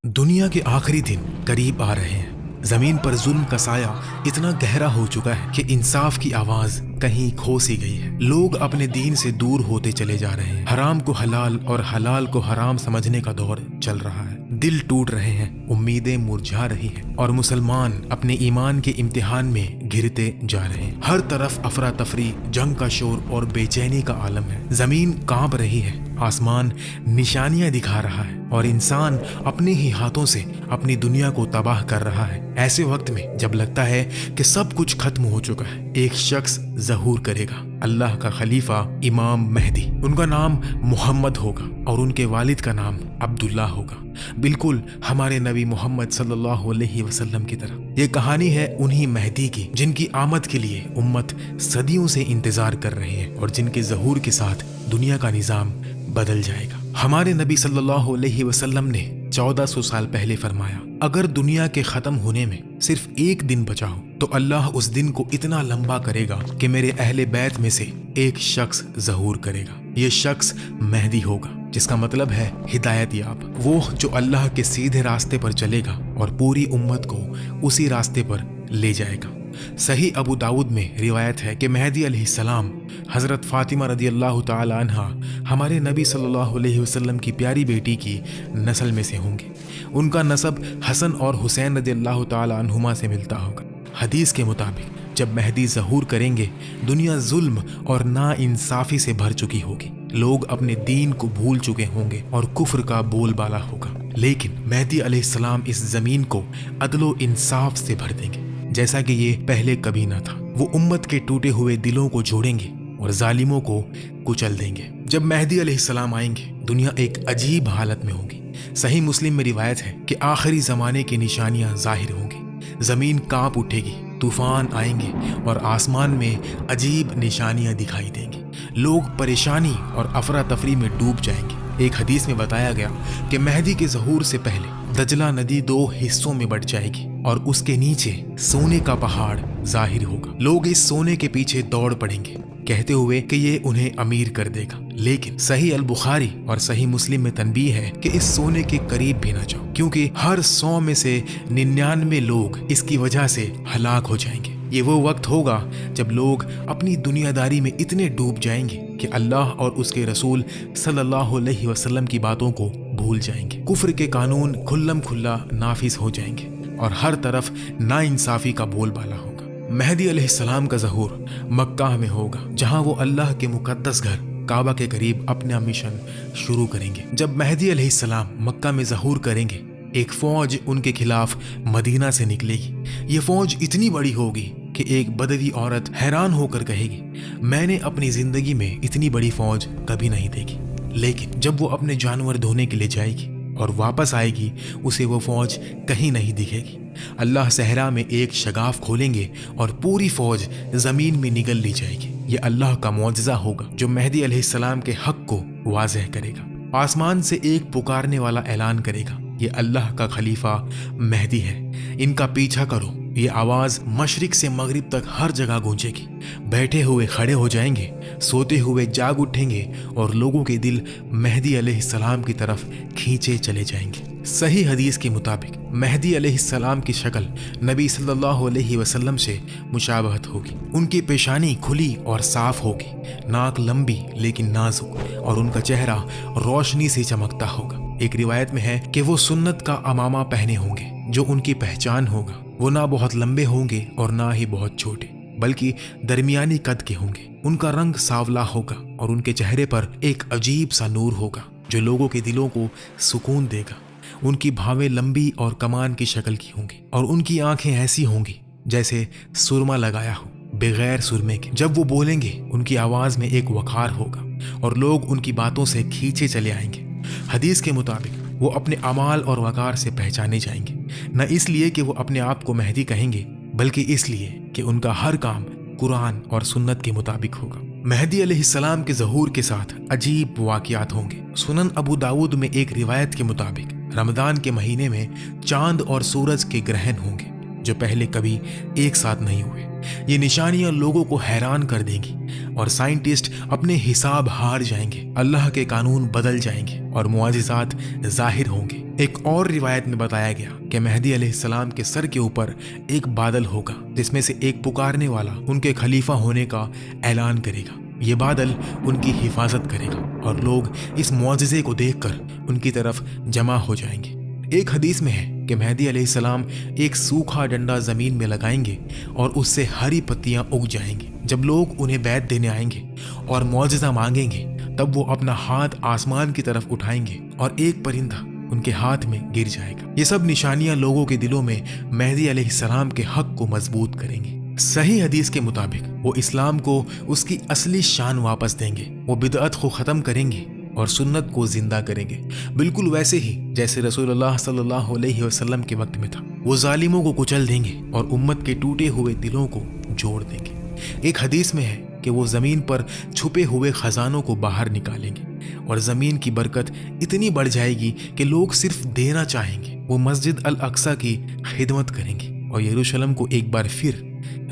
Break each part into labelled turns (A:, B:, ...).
A: دنیا کے آخری دن قریب آ رہے ہیں۔ زمین پر ظلم کا سایہ اتنا گہرا ہو چکا ہے کہ انصاف کی آواز کہیں کھو سی گئی ہے۔ لوگ اپنے دین سے دور ہوتے چلے جا رہے ہیں۔ حرام کو حلال اور حلال کو حرام سمجھنے کا دور چل رہا ہے۔ دل ٹوٹ رہے ہیں، امیدیں مرجھا رہی ہیں، اور مسلمان اپنے ایمان کے امتحان میں گرتے جا رہے ہیں۔ ہر طرف افراتفری، جنگ کا شور اور بے چینی کا عالم ہے۔ زمین کانپ رہی ہے، آسمان نشانیاں دکھا رہا ہے، اور انسان اپنے ہی ہاتھوں سے اپنی دنیا کو تباہ کر رہا ہے۔ ایسے وقت میں جب لگتا ہے کہ سب کچھ ختم ہو چکا ہے، ایک شخص ظہور کرے گا، اللہ کا خلیفہ امام مہدی۔ ان کا نام محمد ہوگا اور ان کے والد کا نام عبداللہ ہوگا، بالکل ہمارے نبی محمد صلی اللہ علیہ وسلم کی طرح۔ یہ کہانی ہے انہی مہدی کی جن کی آمد کے لیے امت صدیوں سے انتظار کر رہی ہے، اور جن کے ظہور کے ساتھ دنیا کا نظام بدل جائے گا۔ ہمارے نبی صلی اللہ علیہ وسلم نے 1400 سال پہلے فرمایا، اگر دنیا کے ختم ہونے میں صرف ایک دن بچا ہو تو اللہ اس دن کو اتنا لمبا کرے گا کہ میرے اہل بیت میں سے ایک شخص ظہور کرے گا۔ یہ شخص مہدی ہوگا، جس کا مطلب ہے ہدایت یاب، وہ جو اللہ کے سیدھے راستے پر چلے گا اور پوری امت کو اسی راستے پر لے جائے گا۔ صحیح ابو داؤد میں روایت ہے کہ مہدی علیہ السلام حضرت فاطمہ رضی اللہ تعالی عنہا ہمارے نبی صلی اللہ علیہ وسلم کی پیاری بیٹی کی نسل میں سے ہوں گے۔ ان کا نسب حسن اور حسین رضی اللہ تعالی عنہما سے ملتا ہوگا۔ حدیث کے مطابق جب مہدی ظہور کریں گے، دنیا ظلم اور نا انصافی سے بھر چکی ہوگی۔ لوگ اپنے دین کو بھول چکے ہوں گے اور کفر کا بول بالا ہوگا، لیکن مہدی علیہ السلام اس زمین کو عدل و انصاف سے بھر دیں گے جیسا کہ یہ پہلے کبھی نہ تھا۔ وہ امت کے ٹوٹے ہوئے دلوں کو جوڑیں گے اور ظالموں کو کچل دیں گے۔ جب مہدی علیہ السلام آئیں گے، دنیا ایک عجیب حالت میں ہوگی۔ صحیح مسلم میں روایت ہے کہ آخری زمانے کی نشانیاں ظاہر ہوں گی، زمین کانپ اٹھے گی، طوفان آئیں گے اور آسمان میں عجیب نشانیاں دکھائی دیں گی۔ لوگ پریشانی اور افراتفری میں ڈوب جائیں گے۔ ایک حدیث میں بتایا گیا کہ مہدی کے ظہور سے پہلے دجلہ ندی 2 حصوں میں بٹ جائے گی اور اس کے نیچے سونے کا پہاڑ ظاہر ہوگا۔ لوگ اس سونے کے پیچھے دوڑ پڑیں گے، کہتے ہوئے کہ یہ انہیں امیر کر دے گا، لیکن صحیح البخاری اور صحیح مسلم میں تنبیہ ہے کہ اس سونے کے قریب بھی نہ جاؤ، کیونکہ ہر 100 میں سے 99 لوگ اس کی وجہ سے ہلاک ہو جائیں گے۔ یہ وہ وقت ہوگا جب لوگ اپنی دنیا داری میں اتنے ڈوب جائیں گے کہ اللہ اور اس کے رسول صلی اللہ علیہ وسلم کی باتوں کو بھول جائیں گے۔ کفر کے قانون کھلم کھلا نافذ ہو جائیں گے اور ہر طرف ناانصافی کا بول بالا ہوگا۔ مہدی علیہ السلام کا ظہور مکہ میں ہوگا، جہاں وہ اللہ کے مقدس گھر کعبہ کے قریب اپنا مشن شروع کریں گے۔ جب مہدی علیہ السلام مکہ میں ظہور کریں گے، ایک فوج ان کے خلاف مدینہ سے نکلے گی۔ یہ فوج اتنی بڑی ہوگی کہ ایک بدوی عورت حیران ہو کر کہے گی، میں نے اپنی زندگی میں اتنی بڑی فوج کبھی نہیں دیکھی۔ لیکن جب وہ اپنے جانور دھونے کے لیے جائے گی اور واپس آئے گی، اسے وہ فوج کہیں نہیں دکھے گی۔ اللہ صحرا میں ایک شگاف کھولیں گے اور پوری فوج زمین میں نگل لی جائے گی۔ یہ اللہ کا معجزہ ہوگا جو مہدی علیہ السلام کے حق کو واضح کرے گا۔ آسمان سے ایک پکارنے والا اعلان کرے گا، یہ اللہ کا خلیفہ مہدی ہے، ان کا پیچھا کرو۔ یہ آواز مشرق سے مغرب تک ہر جگہ گونجے گی۔ بیٹھے ہوئے کھڑے ہو جائیں گے، سوتے ہوئے جاگ اٹھیں گے، اور لوگوں کے دل مہدی علیہ السلام کی طرف کھینچے چلے جائیں گے۔ صحیح حدیث کے مطابق مہدی علیہ السلام کی شکل نبی صلی اللہ علیہ وسلم سے مشابہت ہوگی۔ ان کی پیشانی کھلی اور صاف ہوگی، ناک لمبی لیکن نازک، اور ان کا چہرہ روشنی سے چمکتا ہوگا۔ ایک روایت میں ہے کہ وہ سنت کا عمامہ پہنے ہوں گے جو ان کی پہچان ہوگا۔ وہ نہ بہت لمبے ہوں گے اور نہ ہی بہت چھوٹے، بلکہ درمیانی قد کے ہوں گے۔ ان کا رنگ سانولا ہوگا اور ان کے چہرے پر ایک عجیب سا نور ہوگا جو لوگوں کے دلوں کو سکون دے گا۔ ان کی بھاویں لمبی اور کمان کی شکل کی ہوں گی، اور ان کی آنکھیں ایسی ہوں گی جیسے سرما لگایا ہو بغیر سرمے کے۔ جب وہ بولیں گے، ان کی آواز میں ایک وقار ہوگا اور لوگ ان کی باتوں سے کھینچے چلے آئیں گے۔ حدیث کے مطابق وہ اپنے اعمال اور وقار سے پہچانے جائیں گے، نہ اس لیے کہ وہ اپنے آپ کو مہدی کہیں گے، بلکہ اس لیے کہ ان کا ہر کام قرآن اور سنت کے مطابق ہوگا۔ مہدی علیہ السلام کے ظہور کے ساتھ عجیب واقعات ہوں گے۔ سنن ابو داؤد میں ایک روایت کے مطابق رمضان کے مہینے میں چاند اور سورج کے گرہن ہوں گے جو پہلے کبھی ایک ساتھ نہیں ہوئے۔ یہ نشانیاں لوگوں کو حیران کر دیں گی اور سائنٹسٹ اپنے حساب ہار جائیں گے۔ اللہ کے قانون بدل جائیں گے اور معجزات ظاہر ہوں گے۔ ایک اور روایت میں بتایا گیا کہ مہدی علیہ السلام کے سر کے اوپر ایک بادل ہوگا جس میں سے ایک پکارنے والا ان کے خلیفہ ہونے کا اعلان کرے گا۔ یہ بادل ان کی حفاظت کرے گا اور لوگ اس معجزے کو دیکھ کر ان کی طرف جمع ہو جائیں گے۔ ایک حدیث میں ہے کہ مہدی علیہ السلام ایک سوکھا ڈنڈا زمین میں لگائیں گے اور اس سے ہری پتیاں اگ جائیں گی۔ جب لوگ انہیں بیعت دینے آئیں گے اور معجزہ مانگیں گے تب وہ اپنا ہاتھ آسمان کی طرف اٹھائیں گے اور ایک پرندہ ان کے ہاتھ میں گر جائے گا۔ یہ سب نشانیاں لوگوں کے دلوں میں مہدی علیہ السلام کے حق کو مضبوط کریں گے۔ صحیح حدیث کے مطابق وہ اسلام کو اس کی اصلی شان واپس دیں گے، وہ بدعت کو ختم کریں گے اور سنت کو زندہ کریں گے، بالکل ویسے ہی جیسے رسول اللہ صلی اللہ علیہ وسلم کے وقت میں تھا۔ وہ ظالموں کو کچل دیں گے اور امت کے ٹوٹے ہوئے دلوں کو جوڑ دیں گے۔ ایک حدیث میں ہے کہ وہ زمین پر چھپے ہوئے خزانوں کو باہر نکالیں گے اور زمین کی برکت اتنی بڑھ جائے گی کہ لوگ صرف دینا چاہیں گے۔ وہ مسجد الاقصی کی خدمت کریں گے اور یروشلم کو ایک بار پھر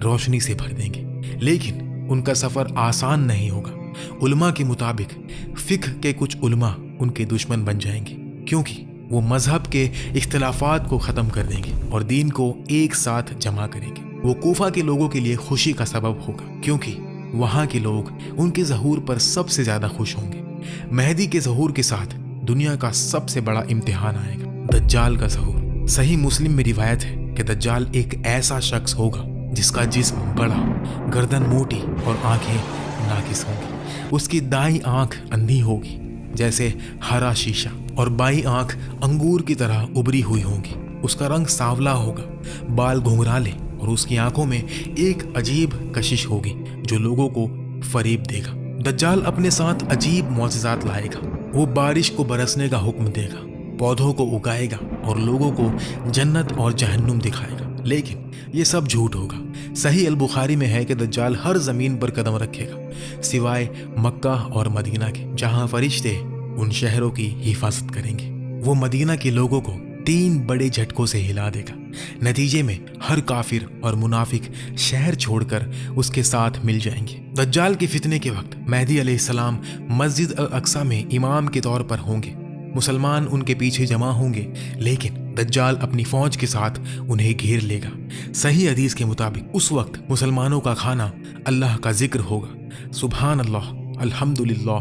A: روشنی سے بھر دیں گے، لیکن ان کا سفر آسان نہیں ہوگا۔ علماء کے مطابق فقہ کے کچھ علماء ان کے دشمن بن جائیں گے کیونکہ وہ مذہب کے اختلافات کو ختم کر دیں گے اور دین کو ایک ساتھ جمع کریں گے۔ وہ کوفہ کے لوگوں کے لیے خوشی کا سبب ہوگا کیونکہ وہاں کے لوگ ان کے ظہور پر سب سے زیادہ خوش ہوں گے۔ مہدی کے ظہور کے ساتھ دنیا کا سب سے بڑا امتحان آئے گا، دجال کا ظہور۔ صحیح مسلم میں روایت ہے کہ دجال ایک ایسا شخص ہوگا جس کا جسم بڑا، گردن موٹی اور آنکھیں ناقص ہوں گی۔ اس کی دائیں آنکھ اندھی ہوگی جیسے ہرا شیشہ اور بائیں آنکھ انگور کی طرح ابری ہوئی ہوں گی۔ اس کا رنگ سانولا ہوگا، بال گھنگرالے اور اس کی آنکھوں میں ایک عجیب کشش ہوگی جو لوگوں کو فریب دے گا۔ دجال اپنے ساتھ عجیب معجزات لائے گا۔ وہ بارش کو برسنے کا حکم دے گا، پودوں کو اگائے گا اور لوگوں کو جنت اور جہنم دکھائے گا، لیکن یہ سب جھوٹ ہوگا۔ صحیح البخاری میں ہے کہ دجال ہر زمین پر قدم رکھے گا سوائے مکہ اور مدینہ کے، جہاں فرشتے ان شہروں کی حفاظت کریں گے۔ وہ مدینہ کے لوگوں کو 3 بڑے جھٹکوں سے ہلا دے گا۔ نتیجے میں ہر کافر اور منافق شہر چھوڑ کر اس کے ساتھ مل جائیں گے۔ دجال کے فتنے کے وقت مہدی علیہ السلام مسجد الاقصی میں امام کے طور پر ہوں گے۔ مسلمان ان کے پیچھے جمع ہوں گے، لیکن دجال اپنی فوج کے ساتھ انہیں گھیر لے گا۔ صحیح حدیث کے مطابق اس وقت مسلمانوں کا کھانا اللہ کا ذکر ہوگا، سبحان اللہ، الحمدللہ،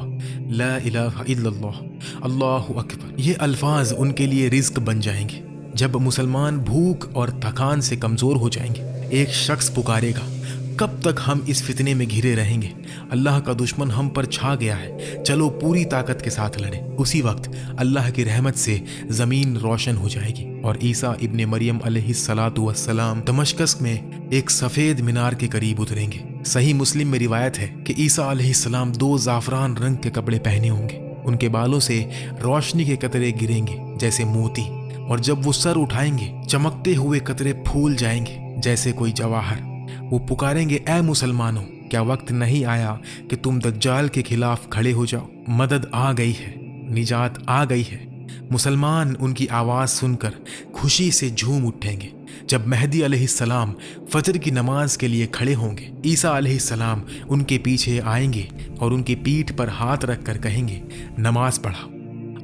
A: لا الہ الا اللہ، اللہ اکبر۔ یہ الفاظ ان کے لیے رزق بن جائیں گے۔ جب مسلمان بھوک اور تھکان سے کمزور ہو جائیں گے، ایک شخص پکارے گا، کب تک ہم اس فتنے میں گھرے رہیں گے؟ اللہ کا دشمن ہم پر چھا گیا ہے، چلو پوری طاقت کے ساتھ لڑیں۔ اسی وقت اللہ کی رحمت سے زمین روشن ہو جائے گی اور عیسیٰ ابن مریم علیہ السلام دمشق میں ایک سفید مینار کے قریب اتریں گے۔ صحیح مسلم میں روایت ہے کہ عیسیٰ علیہ السلام 2 زعفران رنگ کے کپڑے پہنے ہوں گے، ان کے بالوں سے روشنی کے قطرے گریں گے جیسے موتی، اور جب وہ سر اٹھائیں گے چمکتے ہوئے قطرے پھول جائیں گے جیسے کوئی جواہر۔ وہ پکاریں گے، اے مسلمانوں، کیا وقت نہیں آیا کہ تم دجال کے خلاف کھڑے ہو جاؤ؟ مدد آ گئی ہے، نجات آ گئی ہے۔ مسلمان ان کی آواز سن کر خوشی سے جھوم اٹھیں گے۔ جب مہدی علیہ السلام فجر کی نماز کے لیے کھڑے ہوں گے، عیسیٰ علیہ السلام ان کے پیچھے آئیں گے اور ان کی پیٹھ پر ہاتھ رکھ کر کہیں گے، نماز پڑھو،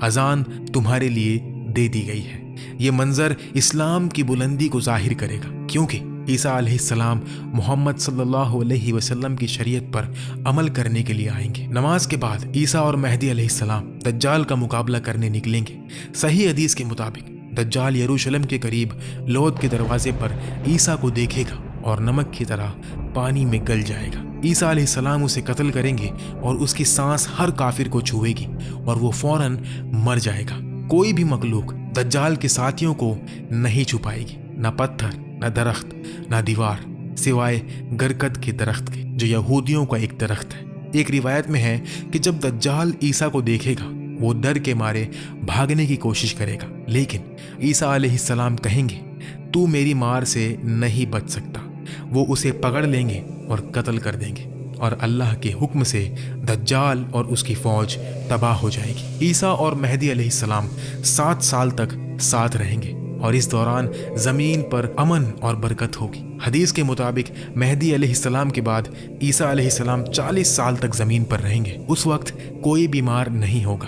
A: اذان تمہارے لیے دے دی گئی ہے۔ یہ منظر اسلام کی بلندی کو ظاہر کرے گا، کیونکہ عیسیٰ علیہ السلام محمد صلی اللہ علیہ وسلم کی شریعت پر عمل کرنے کے لیے آئیں گے۔ نماز کے بعد عیسیٰ اور مہدی علیہ السلام دجال کا مقابلہ کرنے نکلیں گے۔ صحیح حدیث کے مطابق دجال یروشلم کے قریب لوط کے دروازے پر عیسیٰ کو دیکھے گا اور نمک کی طرح پانی میں گل جائے گا۔ عیسیٰ علیہ السلام اسے قتل کریں گے اور اس کی سانس ہر کافر کو چھوئے گی اور وہ فوراً مر جائے گا۔ کوئی بھی مخلوق دجال کے ساتھیوں کو نہیں چھپائے گی، نہ پتھر، نہ درخت، نہ دیوار، سوائے گرکد کے درخت کے، جو یہودیوں کا ایک درخت ہے۔ ایک روایت میں ہے کہ جب دجال عیسیٰ کو دیکھے گا وہ ڈر کے مارے بھاگنے کی کوشش کرے گا، لیکن عیسیٰ علیہ السلام کہیں گے، تو میری مار سے نہیں بچ سکتا۔ وہ اسے پکڑ لیں گے اور قتل کر دیں گے، اور اللہ کے حکم سے دجال اور اس کی فوج تباہ ہو جائے گی۔ عیسیٰ اور مہدی علیہ السلام 7 سال تک ساتھ رہیں گے اور اس دوران زمین پر امن اور برکت ہوگی۔ حدیث کے مطابق مہدی علیہ السلام کے بعد عیسیٰ علیہ السلام 40 سال تک زمین پر رہیں گے۔ اس وقت کوئی بیمار نہیں ہوگا،